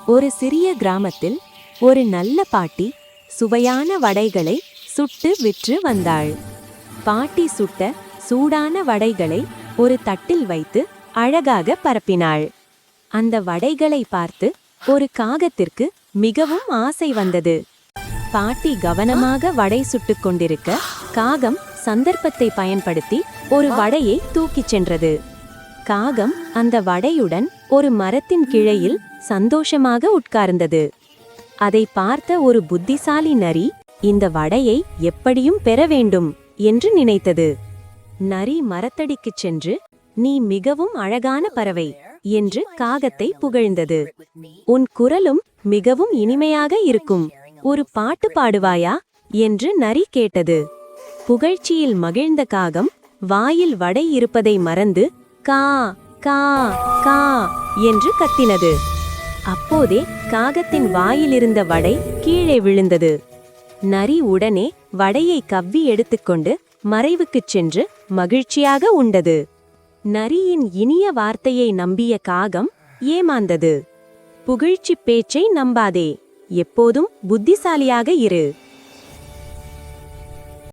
ஒரு சிறிய கிராமத்தில் ஒரு நல்ல பாட்டி சுவையான வடைகளை சுட்டு விற்று வந்தாள். பாட்டி சுட்ட சூடான வடைகளை ஒரு தட்டில் வைத்து அழகாக பரப்பினாள். அந்த வடைகளை பார்த்து ஒரு காகத்திற்கு மிகவும் ஆசை வந்தது. பாட்டி கவனமாக வடை சுட்டுக் கொண்டிருக்க காகம் சந்தர்ப்பத்தை பயன்படுத்தி ஒரு வடையை தூக்கிச் சென்றது. காகம் அந்த வடையுடன் ஒரு மரத்தின் கிளையில் சந்தோஷமாக உட்கார்ந்தது. அதை பார்த்த ஒரு புத்திசாலி நரி இந்த வடையை எப்படியும் பெற வேண்டும் என்று நினைத்தது. நரி மரத்தடிக்குச் சென்று, "நீ மிகவும் அழகான பறவை" என்று காகத்தை புகழ்ந்தது. "உன் குரலும் மிகவும் இனிமையாக இருக்கும். ஒரு பாட்டு பாடுவாயா?" என்று நரி கேட்டது. புகழ்ச்சியில் மகிழ்ந்த காகம் வாயில் வடை இருப்பதை மறந்து கா கா கா என்று கத்தினது. அப்போதே காகத்தின் வாயிலிருந்த வடை கீழே விழுந்தது. நரி உடனே வடையை கவ்வி எடுத்துக்கொண்டு மறைவுக்குச் சென்று மகிழ்ச்சியாக உண்டது. நரியின் இனிய வார்த்தையை நம்பிய காகம் ஏமாந்தது. புகழ்ச்சி பேச்சை நம்பாதே, எப்போதும் புத்திசாலியாக இரு.